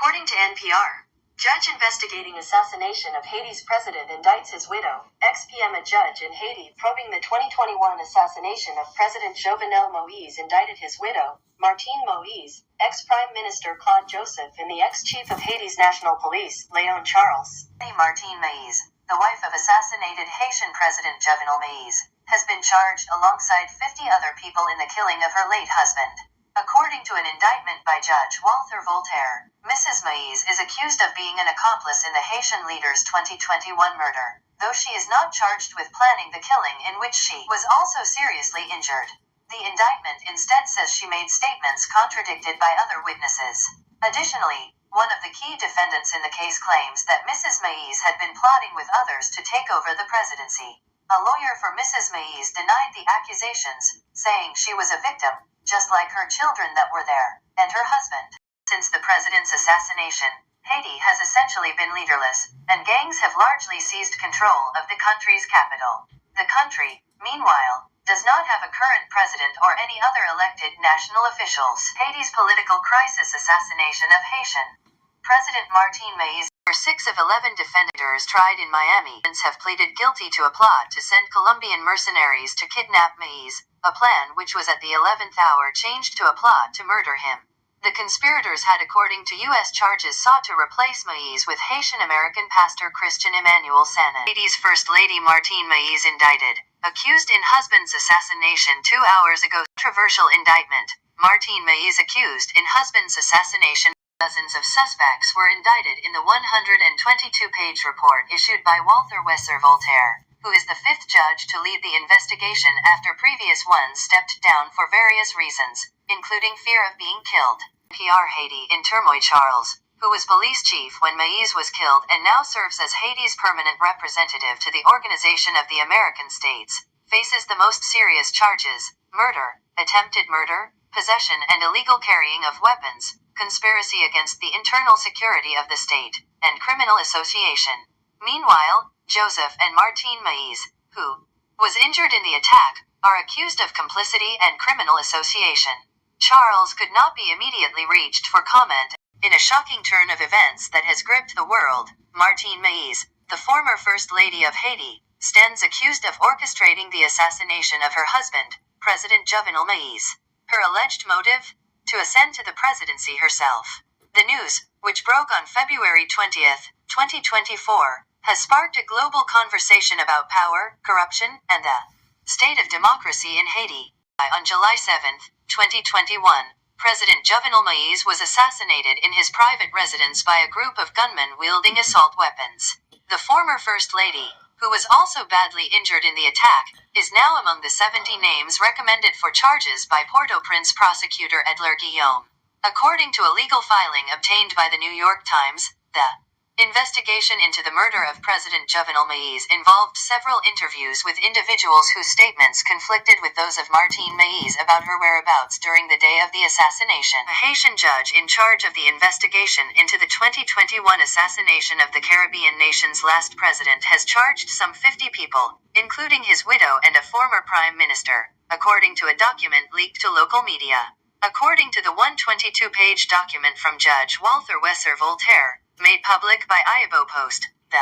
According to NPR, judge investigating assassination of Haiti's president indicts his widow, ex-PM. A judge in Haiti probing the 2021 assassination of President Jovenel Moïse indicted his widow, Martine Moïse, ex-Prime Minister Claude Joseph, and the ex-chief of Haiti's National Police, Léon Charles. Martine Moïse, the wife of assassinated Haitian President Jovenel Moïse, has been charged alongside 50 other people in the killing of her late husband. According to an indictment by Judge Walter Voltaire, Mrs. Moïse is accused of being an accomplice in the Haitian leader's 2021 murder, though she is not charged with planning the killing in which she was also seriously injured. The indictment instead says she made statements contradicted by other witnesses. Additionally, one of the key defendants in the case claims that Mrs. Moïse had been plotting with others to take over the presidency. A lawyer for Mrs. Moïse denied the accusations, saying she was a victim, just like her children that were there, and her husband. Since the president's assassination, Haiti has essentially been leaderless, and gangs have largely seized control of the country's capital. The country, meanwhile, does not have a current president or any other elected national officials. Haiti's political crisis: assassination of Haitian President Martine Moïse. 6 of 11 defendants tried in Miami have pleaded guilty to a plot to send Colombian mercenaries to kidnap Moïse, a plan which was at the 11th hour changed to a plot to murder him. The conspirators had, according to U.S. charges, sought to replace Moïse with Haitian-American pastor Christian Emmanuel Sanon. Haiti's First Lady Martine Moïse indicted, accused in husband's assassination 2 hours ago. Controversial indictment. Martine Moïse accused in husband's assassination. Dozens of suspects were indicted in the 122-page report issued by Walter Wesser Voltaire, who is the 5th judge to lead the investigation after previous ones stepped down for various reasons, including fear of being killed. PR Haiti in turmoil. Charles, who was police chief when Moïse was killed and now serves as Haiti's permanent representative to the Organization of the American States, faces the most serious charges: murder, attempted murder, possession and illegal carrying of weapons, conspiracy against the internal security of the state, and criminal association. Meanwhile, Joseph and Martine Moïse, who was injured in the attack, are accused of complicity and criminal association. Charles could not be immediately reached for comment. In a shocking turn of events that has gripped the world, Martine Moïse, the former First Lady of Haiti, stands accused of orchestrating the assassination of her husband, President Jovenel Moïse. Her alleged motive? To ascend to the presidency herself. The news, which broke on February 20th, 2024, has sparked a global conversation about power, corruption, and the state of democracy in Haiti. On July 7th, 2021, President Jovenel Moïse was assassinated in his private residence by a group of gunmen wielding assault weapons. The former First Lady, who was also badly injured in the attack, is now among the 70 names recommended for charges by Port-au-Prince prosecutor Edler Guillaume. According to a legal filing obtained by the New York Times, the investigation into the murder of President Jovenel Moïse involved several interviews with individuals whose statements conflicted with those of Martine Moïse about her whereabouts during the day of the assassination. A Haitian judge in charge of the investigation into the 2021 assassination of the Caribbean nation's last president has charged some 50 people, including his widow and a former prime minister, according to a document leaked to local media. According to the 122-page document from Judge Walter Wesser Voltaire, made public by Iabo Post, the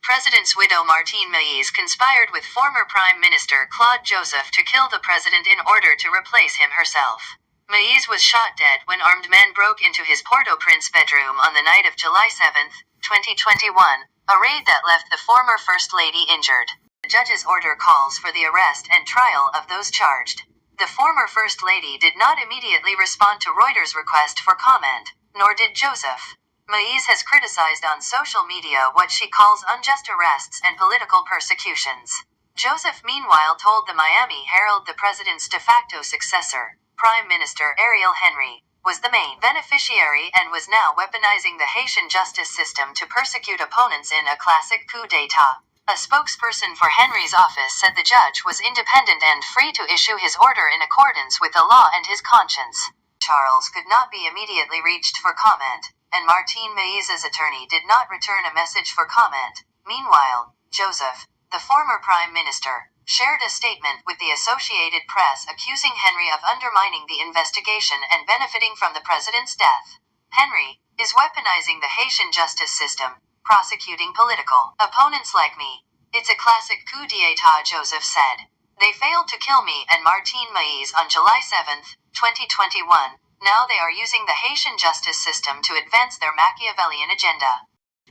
president's widow Martine Moïse conspired with former Prime Minister Claude Joseph to kill the president in order to replace him herself. Moïse was shot dead when armed men broke into his Port-au-Prince bedroom on the night of July 7th, 2021, a raid that left the former First Lady injured. The judge's order calls for the arrest and trial of those charged. The former First Lady did not immediately respond to Reuters' request for comment, nor did Joseph. Moïse has criticized on social media what she calls unjust arrests and political persecutions. Joseph meanwhile told the Miami Herald the president's de facto successor, Prime Minister Ariel Henry, was the main beneficiary and was now weaponizing the Haitian justice system to persecute opponents in a classic coup d'état. A spokesperson for Henry's office said the judge was independent and free to issue his order in accordance with the law and his conscience. Charles could not be immediately reached for comment, and Martine Moïse's attorney did not return a message for comment. Meanwhile, Joseph, the former prime minister, shared a statement with the Associated Press accusing Henry of undermining the investigation and benefiting from the president's death. Henry, is weaponizing the Haitian justice system, prosecuting political opponents like me. It's a classic coup d'état, Joseph said. They failed to kill me and Martine Maïs on July 7, 2021. Now they are using the Haitian justice system to advance their Machiavellian agenda.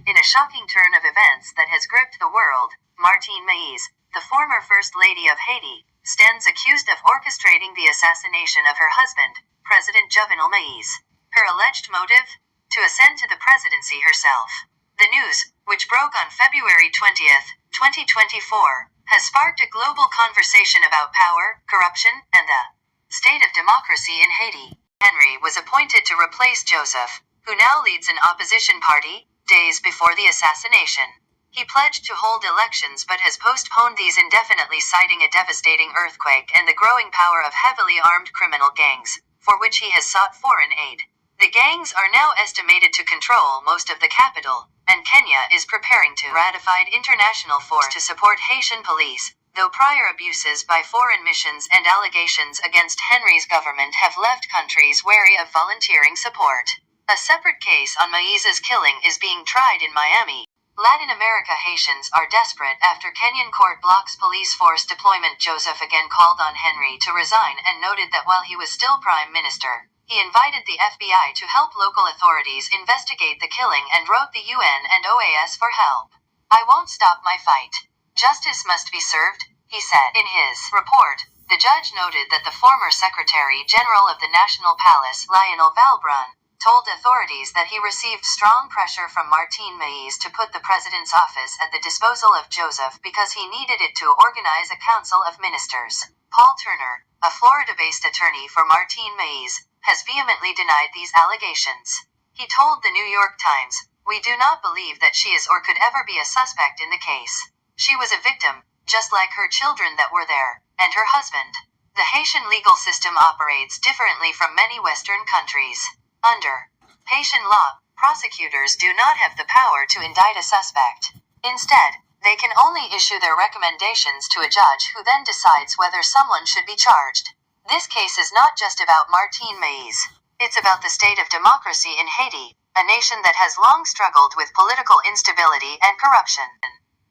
In a shocking turn of events that has gripped the world, Martine Maïs, the former First Lady of Haiti, stands accused of orchestrating the assassination of her husband, President Jovenel Moïse. Her alleged motive? To ascend to the presidency herself. The news, which broke on February 20th, 2024, has sparked a global conversation about power, corruption, and the state of democracy in Haiti. Henry was appointed to replace Joseph, who now leads an opposition party, days before the assassination. He pledged to hold elections but has postponed these indefinitely, citing a devastating earthquake and the growing power of heavily armed criminal gangs, for which he has sought foreign aid. The gangs are now estimated to control most of the capital, and Kenya is preparing to ratify international force to support Haitian police, though prior abuses by foreign missions and allegations against Henry's government have left countries wary of volunteering support. A separate case on Maïs's killing is being tried in Miami. Latin America Haitians are desperate after Kenyan court blocks police force deployment. Joseph again called on Henry to resign and noted that while he was still prime minister, he invited the FBI to help local authorities investigate the killing and wrote the UN and OAS for help. I won't stop my fight. Justice must be served, he said. In his report, the judge noted that the former Secretary General of the National Palace, Lionel Valbrun, told authorities that he received strong pressure from Martine Maïs to put the president's office at the disposal of Joseph because he needed it to organize a council of ministers. Paul Turner, a Florida-based attorney for Martine Maïs, has vehemently denied these allegations. He told the New York Times, "We do not believe that she is or could ever be a suspect in the case. She was a victim, just like her children that were there, and her husband." The Haitian legal system operates differently from many Western countries. Under Haitian law, prosecutors do not have the power to indict a suspect. Instead, they can only issue their recommendations to a judge who then decides whether someone should be charged. This case is not just about Martine Maïs. It's about the state of democracy in Haiti, a nation that has long struggled with political instability and corruption.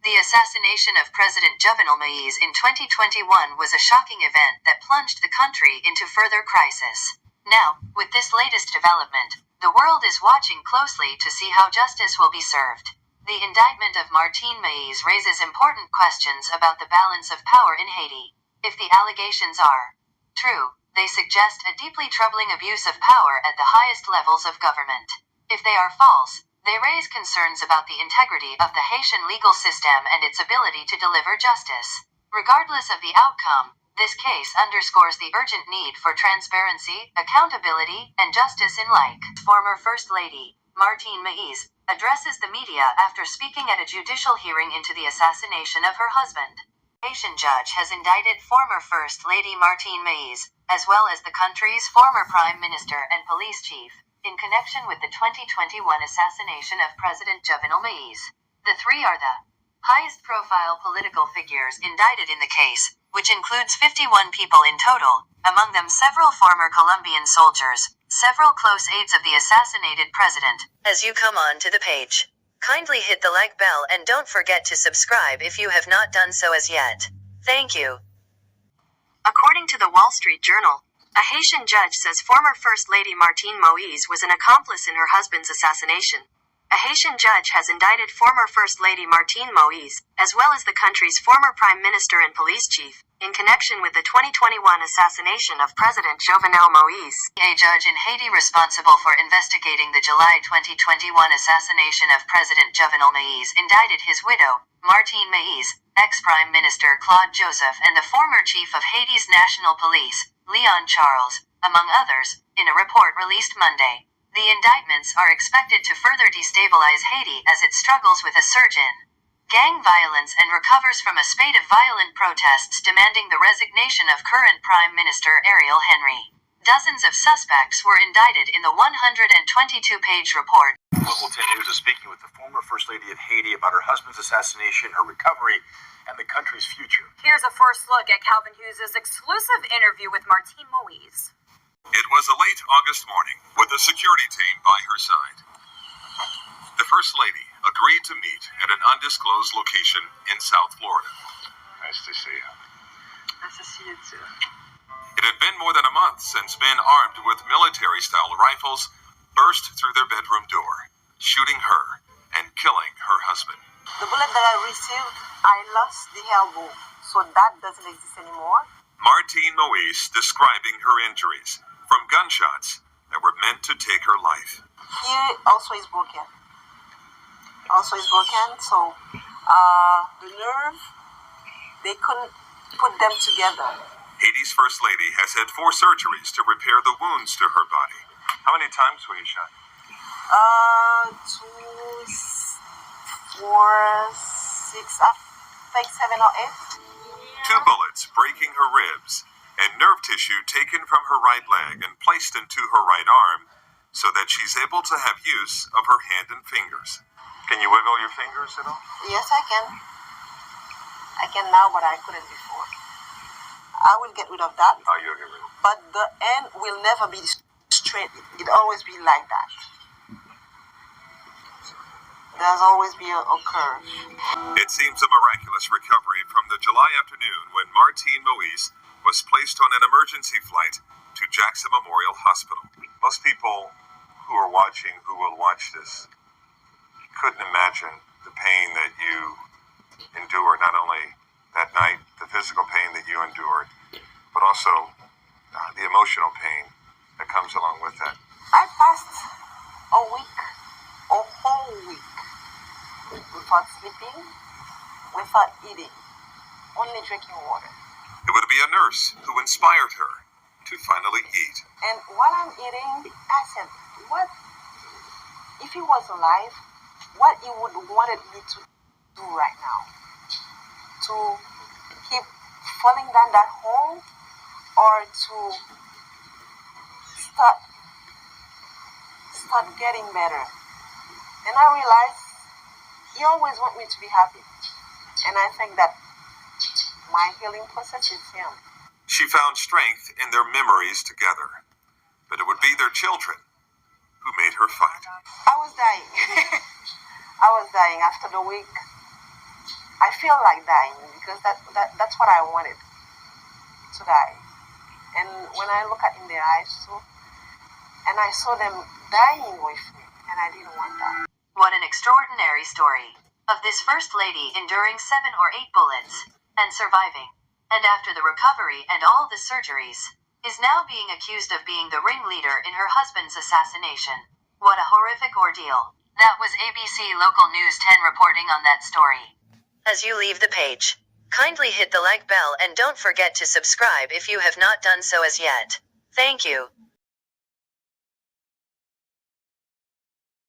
The assassination of President Jovenel Moïse in 2021 was a shocking event that plunged the country into further crisis. Now, with this latest development, the world is watching closely to see how justice will be served. The indictment of Martine Maïs raises important questions about the balance of power in Haiti. If the allegations are true, they suggest a deeply troubling abuse of power at the highest levels of government. If they are false, they raise concerns about the integrity of the Haitian legal system and its ability to deliver justice. Regardless of the outcome, this case underscores the urgent need for transparency, accountability, and justice in like. Former First Lady, Martine Maïs, addresses the media after speaking at a judicial hearing into the assassination of her husband. A Haitian judge has indicted former First Lady Martine Maïs, as well as the country's former Prime Minister and police chief, in connection with the 2021 assassination of President Jovenel Moïse. The three are the highest-profile political figures indicted in the case, which includes 51 people in total, among them several former Colombian soldiers, several close aides of the assassinated president. As you come on to the page, kindly hit the like bell and don't forget to subscribe if you have not done so as yet. Thank you. According to the Wall Street Journal, a Haitian judge says former First Lady Martine Moïse was an accomplice in her husband's assassination. A Haitian judge has indicted former First Lady Martine Moïse, as well as the country's former Prime Minister and police chief, in connection with the 2021 assassination of President Jovenel Moïse. A judge in Haiti responsible for investigating the July 2021 assassination of President Jovenel Moïse indicted his widow, Martine Maïs, ex-Prime Minister Claude Joseph, and the former chief of Haiti's National Police, Leon Charles, among others, in a report released Monday. The indictments are expected to further destabilize Haiti as it struggles with a surge in gang violence and recovers from a spate of violent protests demanding the resignation of current Prime Minister Ariel Henry. Dozens of suspects were indicted in the 122-page report. Local 10 News is speaking with the former First Lady of Haiti about her husband's assassination, her recovery, and the country's future. Here's a first look at Calvin Hughes' exclusive interview with Martine Moïse. It was a late August morning, with a security team by her side. undisclosed location in South Florida. Nice to see you. Nice to see you too. It had been more than a month since men armed with military-style rifles burst through their bedroom door, shooting her and killing her husband. The bullet that I received, I lost the elbow, so that doesn't exist anymore. Martine Moise describing her injuries from gunshots that were meant to take her life. Here also is broken. So the nerve, they couldn't put them together. Haiti's First Lady has had 4 surgeries to repair the wounds to her body. How many times were you shot? 2, 4, 6, I think 7 or 8. 2 bullets breaking her ribs and nerve tissue taken from her right leg and placed into her right arm so that she's able to have use of her hand and fingers. Can you wiggle your fingers at all? Yes, I can. I can now, but I couldn't before. I will get rid of that. Oh, you'll get rid of it. But the end will never be straight. It always be like that. There's always be a curve. It seems a miraculous recovery from the July afternoon when Martine Moise was placed on an emergency flight to Jackson Memorial Hospital. Most people who are watching, who will watch this, couldn't imagine the pain that you endure, not only that night, the physical pain that you endured, but also the emotional pain that comes along with that. I passed a whole week, without sleeping, without eating, only drinking water. It would be a nurse who inspired her to finally eat. And while I'm eating, I said, what if he was alive, what he would wanted me to do right now? To keep falling down that hole, or to start getting better? And I realized he always wants me to be happy. And I think that my healing process is him. She found strength in their memories together, but it would be their children who made her fight. I was dying. I was dying after the week. I feel like dying because that's what I wanted, to die. And when I look at in their eyes too, and I saw them dying with me, and I didn't want that. What an extraordinary story of this First Lady enduring 7 or 8 bullets and surviving, and after the recovery and all the surgeries, is now being accused of being the ringleader in her husband's assassination. What a horrific ordeal. That was ABC Local News 10 reporting on that story. As you leave the page, kindly hit the like bell and don't forget to subscribe if you have not done so as yet. Thank you.